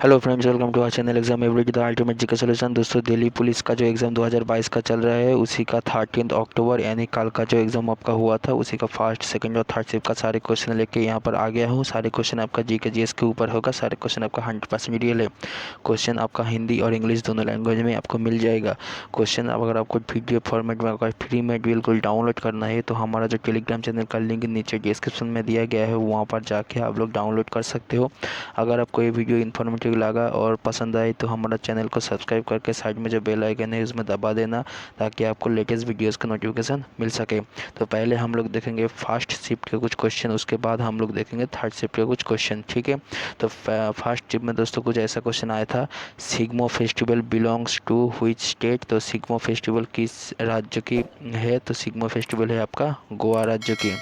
Hello friends, welcome to our channel exam average the ultimate GK solution. दोस्तों, Delhi police का जो exam 2022 का चल रहा है उसी का 13 अक्टूबर यानी कल का जो एग्ज़ाम आपका हुआ था उसी का फर्स्ट सेकंड और थर्ड शिफ्ट का सारे क्वेश्चन लेके यहाँ पर आ गया हूँ। सारे क्वेश्चन आपका जीके जीएस के ऊपर होगा। सारे क्वेश्चन आपका 100% रियल है। क्वेश्चन आपका हिंदी और इंग्लिश दोनों लैंग्वेज में आपको मिल जाएगा। क्वेश्चन अगर आपको वीडियो फॉर्मेट में अगर फ्री में बिल्कुल डाउनलोड करना है तो हमारा जो टेलीग्राम चैनल का लिंक नीचे डिस्क्रिप्शन में दिया गया है, वहाँ पर जाके आप लोग डाउनलोड कर सकते हो। अगर आपको ये वीडियो इन्फॉर्मेटिव लगा और पसंद आए तो हमारा चैनल को सब्सक्राइब करके साइड में जो बेल आइकन है उसमें दबा देना, ताकि आपको लेटेस्ट वीडियोस का नोटिफिकेशन मिल सके। तो पहले हम लोग देखेंगे फर्स्ट शिफ्ट के कुछ क्वेश्चन, उसके बाद हम लोग देखेंगे थर्ड शिफ्ट के कुछ क्वेश्चन। ठीक है, तो फर्स्ट शिफ्ट में दोस्तों कुछ ऐसा क्वेश्चन आया था, Shigmo festival belongs to which state. तो सिग्मो फेस्टिवल किस राज्य की है? तो सिग्मो फेस्टिवल है आपका गोवा राज्य की।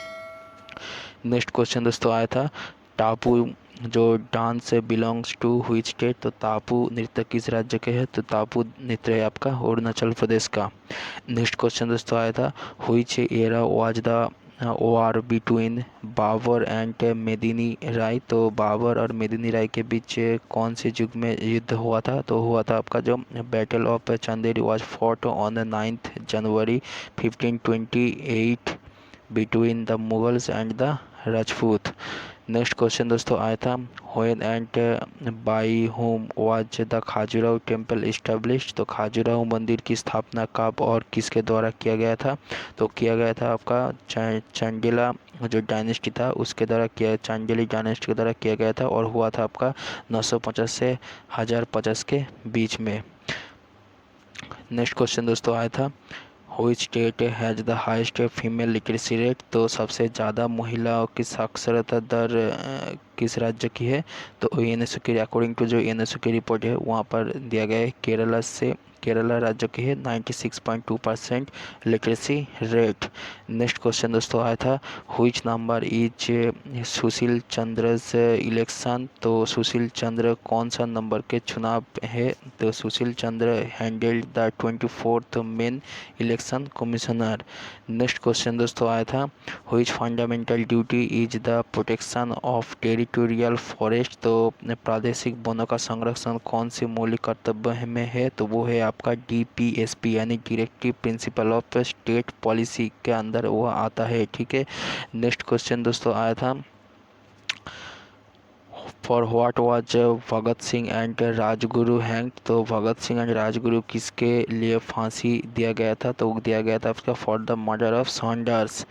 नेक्स्ट क्वेश्चन दोस्तों आया था, टापू जो डांस है बिलोंग्स टू व्हिच स्टेट। तो टापू नृत्य किस राज्य के है? तो टापू नृत्य है आपका अरुणाचल प्रदेश का। नेक्स्ट क्वेश्चन दोस्तों आया था, which era was the war between Babur and Medini Rai. तो बाबर और मेदिनी राय के बीच कौन से युग में युद्ध हुआ था? तो हुआ था आपका जो battle of Chanderi was fought on the 9th January 1528 between the Mughals and the Rajput. Next question दोस्तों आया था, when and by whom was the Khajuraho temple established. तो खाजुराहो मंदिर की स्थापना कब और किसके द्वारा किया गया था? तो किया गया था आपका चांडिला जो डायनेस्टी था उसके द्वारा किया, चांदेली डायनेस्टी के द्वारा किया गया था और हुआ था आपका 950 से 1050 के बीच में। नेक्स्ट क्वेश्चन दोस्तों आया था, which state has the highest female literacy rate. तो सबसे ज़्यादा महिलाओं की साक्षरता दर किस राज्य की है? तो यूनेस्को की अकॉर्डिंग टू जो यूनेस्को की रिपोर्ट है वहाँ पर दिया गया है केरला से, केरला राज्य की है 96.2% लिटरेसी रेट। नेक्स्ट क्वेश्चन दोस्तों आया था, which number is Sushil Chandra's election. तो सुशील चंद्र कौन सा नंबर के चुनाव है? तो Sushil Chandra handled the 24th main election commissioner. Next question दोस्तों आया था, which fundamental duty is the protection of territorial forest. तो प्रादेशिक वनों का संरक्षण कौन से मौलिक कर्तव्य में है? तो वो है आपका डीपीएसपी यानी directive principle of state policy के अंदर वो आता है। ठीक है, नेक्स्ट क्वेश्चन दोस्तों आया था, for what was Bhagat Singh and Rajguru hang. तो भगत सिंह एंड राजगुरु किसके लिए फांसी दिया गया था? तो दिया गया था उसका for the murder of Saunders.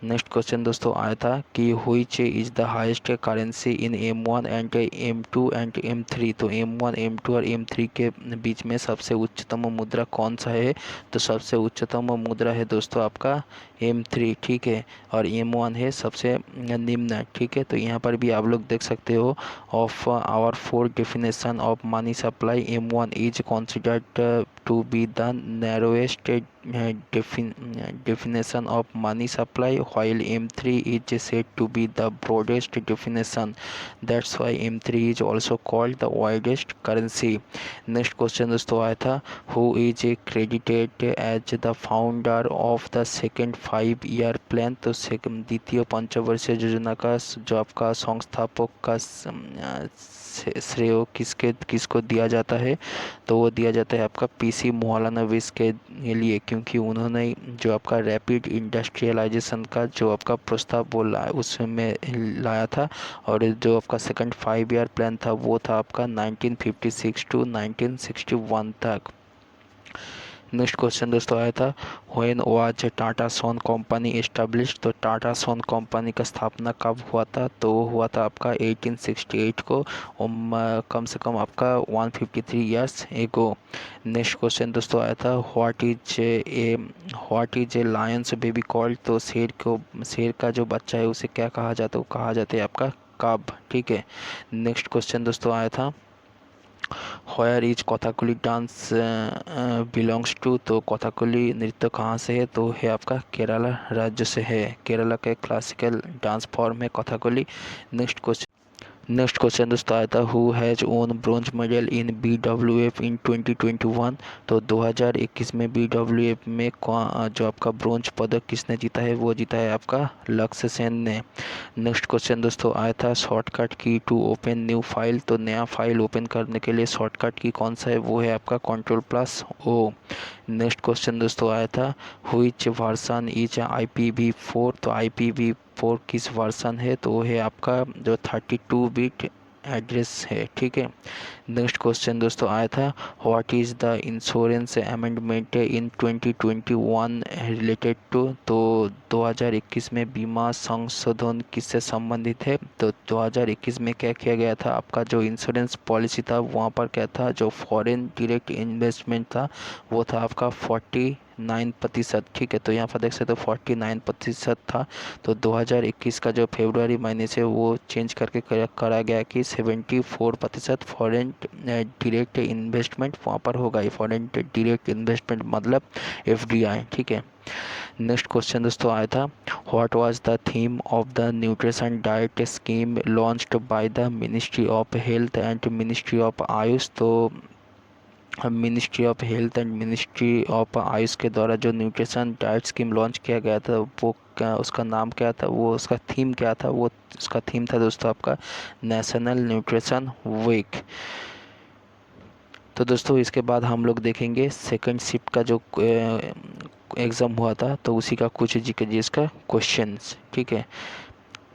Next question दोस्तों आया था कि which is the highest currency in M1 and M2 and M3। तो M1 M2 और M3 के बीच में सबसे उच्चतम मुद्रा कौन सा है? तो सबसे उच्चतम मुद्रा है दोस्तों आपका M3। ठीक है, और M1 है सबसे निम्न। ठीक है, तो यहाँ पर भी आप लोग देख सकते हो, of our four definition of money supply, M1 is considered to be the narrowest definition of money supply, while M3 is said to be the broadest definition. That's why M3 is also called the widest currency. Next question दोस्तों आया था, who is credited as the founder of the second 5-year plan। तो द्वितीय पंचवर्षीय योजना का जो आपका संस्थापक का श्रेय किसको दिया जाता है? तो वो दिया जाता है आपका पीसी मोहलानविस के लिए, क्योंकि उन्होंने जो आपका रैपिड इंडस्ट्रियलाइजेशन का जो आपका प्रस्ताव बोला उसमें लाया था। और जो आपका सेकंड 5-year प्लान था वो था आपका 1956 टू 1961 तक। नेक्स्ट क्वेश्चन दोस्तों आया था, when was Tata Sons company established. तो टाटा सोन कंपनी का स्थापना कब हुआ था? तो हुआ था आपका 1868 को, कम से कम आपका 153 ईयर्स एगो। नेक्स्ट क्वेश्चन दोस्तों आया था, what is A Lions baby called. तो शेर का जो बच्चा है उसे क्या कहा जाता है? वो कहा जाता है आपका कब। ठीक है, नेक्स्ट क्वेश्चन दोस्तों आया था, where is Kathakali dance belongs to. तो कथकली नृत्य कहाँ से है? तो है आपका केरला राज्य से है। केरला का एक क्लासिकल डांस फॉर्म है Kathakali. Next question next question दोस्तों आया था, who has own bronze medal in BWF इन 2021। तो 2021 में BWF में जो आपका ब्रॉन्ज पदक किसने जीता है, वो जीता है आपका लक्ष्य सेन ने। नेक्स्ट क्वेश्चन दोस्तों आया था, shortcut key to open new file. तो नया फाइल ओपन करने के लिए शॉर्टकट की कौन सा है, वो है आपका Ctrl+O। नेक्स्ट क्वेश्चन दोस्तों आया था, व्हिच वर्सन इज IPv4। तो IPv4 किस वर्सन है, तो वो है आपका जो 32 बिट एड्रेस है, ठीक है। नेक्स्ट क्वेश्चन दोस्तों आया था, what is the insurance amendment in 2021 related to. तो 2021 में बीमा संशोधन किससे संबंधित है। तो 2021 में क्या किया गया था, आपका जो इंश्योरेंस पॉलिसी था वहाँ पर क्या था, जो फॉरेन डायरेक्ट इन्वेस्टमेंट था वो था आपका 49%, ठीक है। तो यहाँ पर देख सकते हो 49% था। तो 2021 का जो फरवरी महीने से वो चेंज करके करा गया कि 74% फॉरेन डायरेक्ट इन्वेस्टमेंट वहाँ पर होगा। ये फॉरेन डायरेक्ट इन्वेस्टमेंट मतलब FDI, ठीक है। नेक्स्ट क्वेश्चन दोस्तों आया था, what was the theme of the nutrition diet scheme launched by the ministry of health and ministry of AYUSH. तो ministry of health and ministry of AYUSH के द्वारा जो न्यूट्रिशन डाइट स्कीम लॉन्च किया गया था वो क्या, उसका नाम क्या था, वो उसका थीम क्या था, वो उसका थीम था दोस्तों आपका नेशनल न्यूट्रिशन वीक। तो दोस्तों इसके बाद हम लोग देखेंगे सेकंड शिफ्ट का जो एग्ज़ाम हुआ था, तो उसी का कुछ जीके का क्वेश्चंस, ठीक है।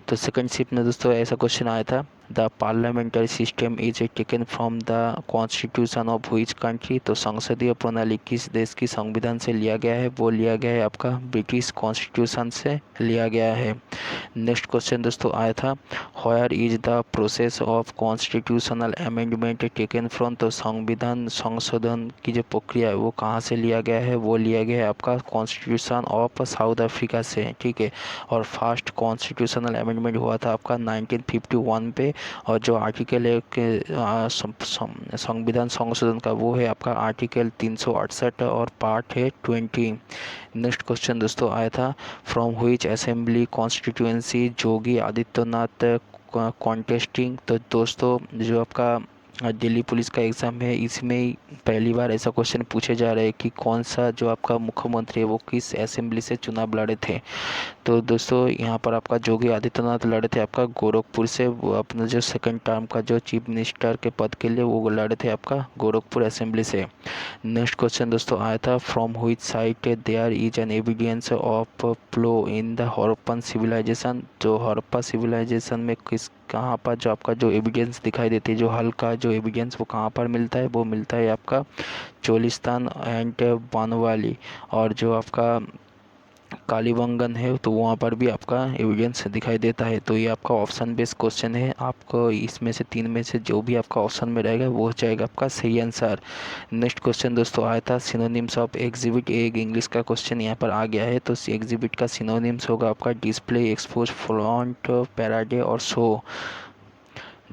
तो सेकंड शिफ्ट में दोस्तों ऐसा क्वेश्चन आया था, the parliamentary system is taken from the constitution of which country. तो संसदीय प्रणाली किस देश की संविधान से लिया गया है, वो लिया गया है आपका ब्रिटिश कॉन्स्टिट्यूशन से लिया गया है। नेक्स्ट क्वेश्चन दोस्तों आया था, where is the process of constitutional amendment taken from. तो संविधान संशोधन की जो प्रक्रिया है वो कहाँ से लिया गया है, वो लिया गया है आपका कॉन्स्टिट्यूशन ऑफ साउथ अफ्रीका से, ठीक है। और फर्स्ट कॉन्स्टिट्यूशनल अमेंडमेंट हुआ था आपका 1951 पे। और जो आर्टिकल है संविधान संशोधन का वो है आपका आर्टिकल 368 और पार्ट है 20। नेक्स्ट क्वेश्चन दोस्तों आया था, from which assembly constituency Yogi Adityanath contesting. तो दोस्तों जो आपका दिल्ली पुलिस का एग्ज़ाम है इसमें पहली बार ऐसा क्वेश्चन पूछे जा रहे हैं कि कौन सा जो आपका मुख्यमंत्री है वो किस असेंबली से चुनाव लड़े थे। तो दोस्तों यहाँ पर आपका योगी आदित्यनाथ लड़े थे आपका गोरखपुर से। वो अपना जो सेकंड टर्म का जो चीफ मिनिस्टर के पद के लिए वो लड़े थे आपका गोरखपुर असेंबली से। नेक्स्ट क्वेश्चन दोस्तों आया था, from which site there is an evidence of flow in the Harappan civilisation. जो हड़प्पा सिविलाइजेशन में किस कहाँ पर जो आपका जो एविडेंस दिखाई देती है, जो हल का जो एविडेंस वो कहाँ पर मिलता है, वो मिलता है आपका चोलिस्तान एंड बनवाली। और जो आपका कालीबंगन है तो वहाँ पर भी आपका एविडेंस दिखाई देता है। तो ये आपका ऑप्शन बेस्ड क्वेश्चन है, आपको इसमें से तीन में से जो भी आपका ऑप्शन में रहेगा वो हो जाएगा आपका सही आंसर। नेक्स्ट क्वेश्चन दोस्तों आया था, सिनोनिम्स ऑफ एग्जिबिट। एक इंग्लिश का क्वेश्चन यहाँ पर आ गया है। तो एग्जिबिट का सिनोनिम्स होगा आपका डिस्प्ले, एक्सपोज, फ्लॉन्ट, पैराडे और शो।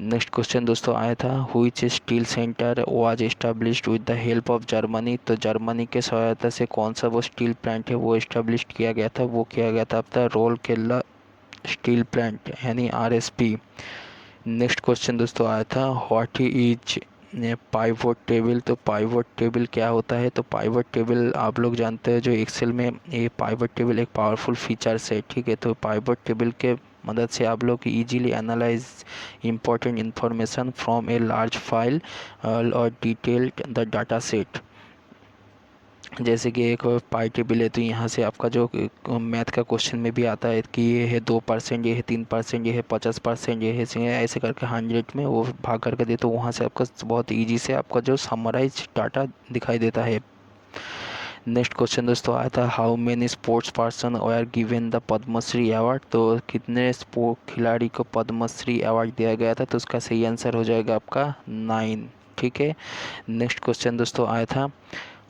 नेक्स्ट क्वेश्चन दोस्तों आया था, which steel centre was established with the help of Germany. तो जर्मनी के सहायता से कौन सा वो स्टील प्लांट है वो एस्टैब्लिश किया गया था, वो किया गया था आपका रोलकेला स्टील प्लांट यानी RSP। नेक्स्ट क्वेश्चन दोस्तों आया था, व्हाट इज पाइवोट टेबल। तो पाइवोट टेबल क्या होता है। तो पाइवोट टेबल आप लोग जानते हैं जो एक्सेल में ये पाइवोट टेबल एक पावरफुल फीचर्स है, ठीक है। तो पाइवोट टेबल के मदद से आप लोग easily analyse important information from a large file और डिटेल्ड द डाटा सेट। जैसे कि एक पाई टेबल है तो यहाँ से आपका जो मैथ का क्वेश्चन में भी आता है कि ये है 2%, ये है 3%, ये है 50%, ये है ऐसे करके 100 में वो भाग करके दे, तो वहाँ से आपका बहुत इजी से आपका जो समराइज डाटा दिखाई देता है। नेक्स्ट क्वेश्चन दोस्तों आया था, how many sports person are given the Padma Shri award. तो कितने स्पोर्ट खिलाड़ी को पद्मश्री अवार्ड दिया गया था, तो उसका सही आंसर हो जाएगा आपका 9, ठीक है। नेक्स्ट क्वेश्चन दोस्तों आया था,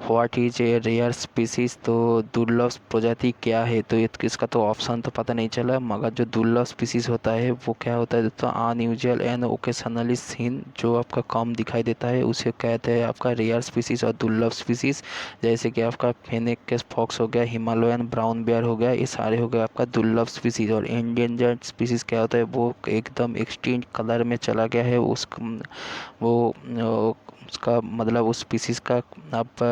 what is a rare species, तो दुर्लभ प्रजाति क्या है, तो ये इसका तो ऑप्शन तो पता नहीं चला, मगर जो दुर्लभ स्पीसीज होता है वो क्या होता है दोस्तों, अनयूजुअल एंड ओकेशनली सीन, जो आपका कम दिखाई देता है उसे कहते हैं आपका रेयर स्पीसीज और दुर्लभ स्पीसीज। जैसे कि आपका फेनिक फॉक्स हो गया, हिमालयन ब्राउन बेयर हो गया, ये सारे हो गए आपका दुर्लभ स्पीसीज। और एंडेंजर्ड स्पीसीज क्या होता है, वो एकदम एक्सटिंक्ट कलर में चला गया है, वो उसका मतलब उस स्पीसीज़ का आप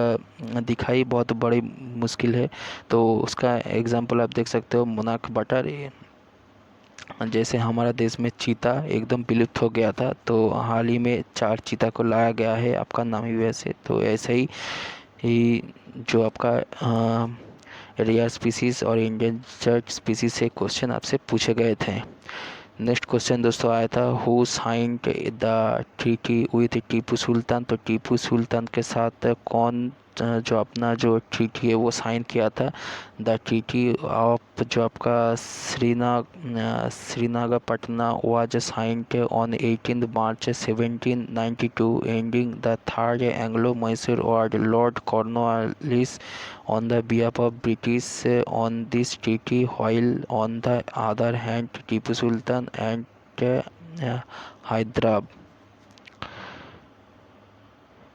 दिखाई बहुत बड़ी मुश्किल है। तो उसका एग्जांपल आप देख सकते हो मोनाक बटर। जैसे हमारा देश में चीता एकदम विलुप्त हो गया था, तो हाल ही में 4 चीता को लाया गया है आपका नामीबिया से। तो ऐसे ही जो आपका रेयर स्पीसीज़ और इंडेंजर्ड स्पीसीज़ से क्वेश्चन आपसे पूछे गए थे। नेक्स्ट क्वेश्चन दोस्तों आया था, who signed the treaty with Tipu Sultan, तो टीपू सुल्तान के साथ कौन जो अपना जो ट्रीटी है वो साइन किया था। द ट्रीटी ऑफ जो आपका Srirangapatna was signed on 18 March 1792 ending the third Anglo Mysore war. Lord Cornwallis on the behalf of British on this treaty, while on the other hand Tipu Sultan and Hyderabad।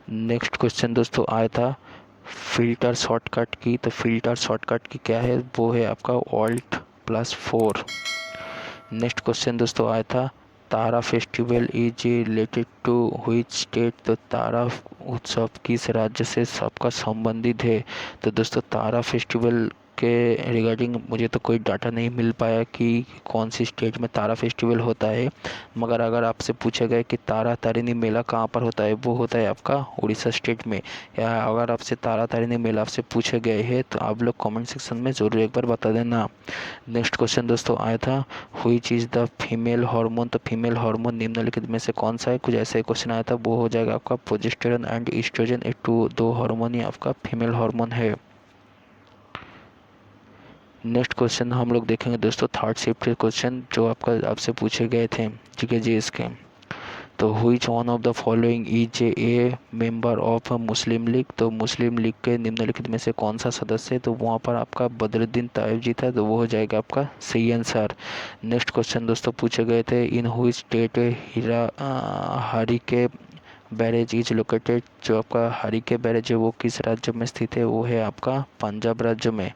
Next question दोस्तों आया था filter shortcut की, तो filter shortcut की क्या है, वो है आपका Alt+4। नेक्स्ट क्वेश्चन दोस्तों आया था Tara festival is related to which state, तो तारा उत्सव किस राज्य से सबका संबंधित है। तो दोस्तों तारा फेस्टिवल के रिगार्डिंग मुझे तो कोई डाटा नहीं मिल पाया कि कौन सी स्टेट में तारा फेस्टिवल होता है, मगर अगर आपसे पूछा गया कि तारा तारिणी मेला कहाँ पर होता है, वो होता है आपका उड़ीसा स्टेट में। या अगर आपसे तारा तारिणी मेला आपसे पूछे गए हैं तो आप लोग कमेंट सेक्शन में ज़रूर एक बार बता देना। नेक्स्ट क्वेश्चन दोस्तों आया था which is the female hormone, तो फीमेल हार्मोन निम्नलिखित में से कौन सा है, कुछ ऐसे क्वेश्चन आया था। वो हो जाएगा आपका प्रोजेस्टेरोन एंड ईस्ट्रोजन, ये दो हार्मोन ही आपका फीमेल हार्मोन है। नेक्स्ट क्वेश्चन हम लोग देखेंगे दोस्तों थर्ड शिफ्ट क्वेश्चन जो आपसे पूछे गए थे ठीक है जी इसके। तो which one of the following is a member of Muslim league, तो मुस्लिम लीग के निम्नलिखित में से कौन सा सदस्य है, तो वहाँ पर आपका बदरुद्दीन तायब जी था, तो वो हो जाएगा आपका सही आंसर। नेक्स्ट क्वेश्चन दोस्तों पूछे गए थे in which state Harike barrage is located, जो आपका हरिके बैरेज है वो किस राज्य में स्थित है, वो है आपका पंजाब राज्य में।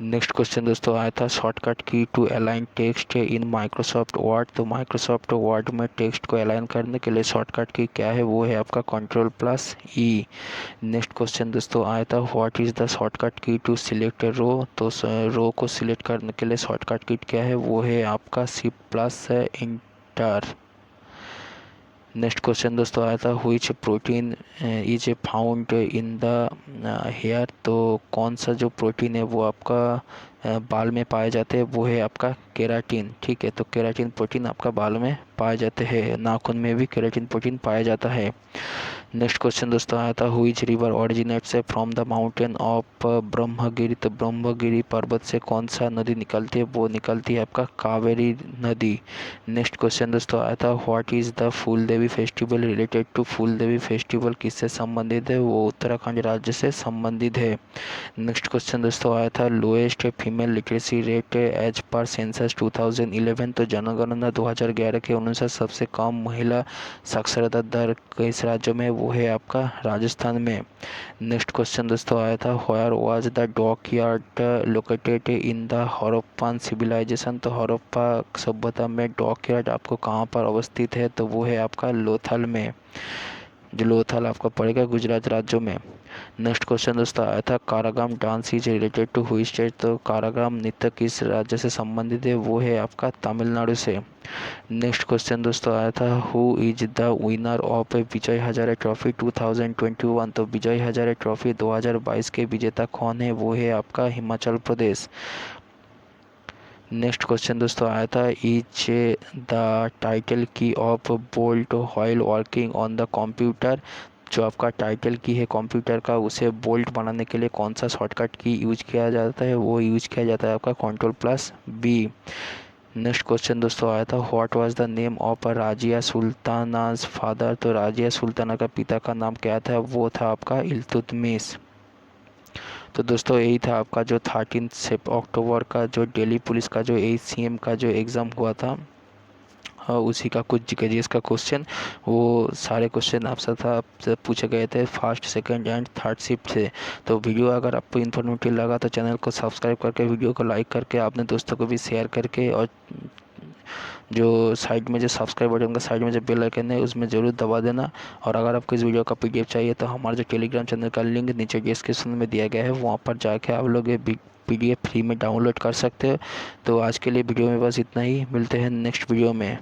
नेक्स्ट क्वेश्चन दोस्तों आया था shortcut key to align text in Microsoft Word, तो माइक्रोसॉफ्ट वर्ड में टेक्स्ट को अलाइन करने के लिए शॉर्टकट की क्या है, वो है आपका Ctrl+E। नेक्स्ट क्वेश्चन दोस्तों आया था what is the shortcut key to select रो, तो रो को सिलेक्ट करने के लिए शॉर्टकट की क्या है, वो है आपका Shift+Enter। नेक्स्ट क्वेश्चन दोस्तों आया था which protein is found in the hair, तो कौन सा जो प्रोटीन है वो आपका बाल में पाए जाते हैं, वो है आपका केराटिन। ठीक है, तो केराटिन प्रोटीन आपका बाल में पाए जाते हैं, नाखून में भी केराटिन प्रोटीन पाया जाता है। नेक्स्ट क्वेश्चन दोस्तों आया था which river originates from the mountain of Brahmagiri, तो ब्रह्मगिरी पर्वत से कौन सा नदी निकलती है, वो निकलती है आपका कावेरी नदी। नेक्स्ट क्वेश्चन दोस्तों आया था what is the Phool Devi festival related to, Phool Devi festival किससे संबंधित है, वो उत्तराखंड राज्य से संबंधित है। नेक्स्ट क्वेश्चन दोस्तों आया था lowest female literacy rate as per census 2011, तो जनगणना 2011 के अनुसार सबसे कम महिला साक्षरता दर किस राज्य में, वो है आपका राजस्थान में। नेक्स्ट क्वेश्चन दोस्तों आया था where was the dockyard located in the Harappan civilisation, तो हड़प्पा सभ्यता में डॉकयार्ड आपको कहाँ पर अवस्थित है, तो वो है आपका लोथल में, जो लोथल आपका पड़ेगा गुजरात राज्यों में। नेक्स्ट क्वेश्चन दोस्तों आया था Karagam dance is related to which state, तो कारागाम नृत्य किस राज्य से संबंधित है, वो है आपका तमिलनाडु से। नेक्स्ट क्वेश्चन दोस्तों आया था who is the winner of Vijay Hazare trophy 2021, तो विजय हजारे ट्रॉफी 2022 के विजेता कौन है, वो है आपका हिमाचल प्रदेश। नेक्स्ट क्वेश्चन दोस्तों आया था इज द टाइटल की of bolt while working on the computer, जो आपका टाइटल की है कंप्यूटर का उसे बोल्ट बनाने के लिए कौन सा शॉर्टकट की यूज किया जाता है, वो यूज किया जाता है आपका Ctrl+B। नेक्स्ट क्वेश्चन दोस्तों आया था, what was the name of Razia Sultana's father. तो राजिया सुल्ताना का पिता का नाम क्या था, वो था आपका इल्तुतमिश। तो दोस्तों यही था आपका जो 13 अक्टूबर का जो दिल्ली पुलिस का जो ACM का जो एग्ज़ाम हुआ था, हाँ उसी का कुछ जीएस का क्वेश्चन। वो सारे क्वेश्चन आपसे पूछे गए थे first second and third shift से। तो वीडियो अगर आपको इन्फॉर्मेटिव लगा तो चैनल को सब्सक्राइब करके, वीडियो को लाइक करके, अपने दोस्तों को भी शेयर करके, और जो साइड में जो सब्सक्राइब बटन का साइड में जो बेल आइकन है उसमें ज़रूर दबा देना। और अगर आपको इस वीडियो का PDF चाहिए तो हमारा जो टेलीग्राम चैनल का लिंक नीचे डिस्क्रिप्शन में दिया गया है, वहाँ पर जाके आप लोग ये PDF फ्री में डाउनलोड कर सकते हो। तो आज के लिए वीडियो में बस इतना ही, मिलते हैं नेक्स्ट वीडियो में।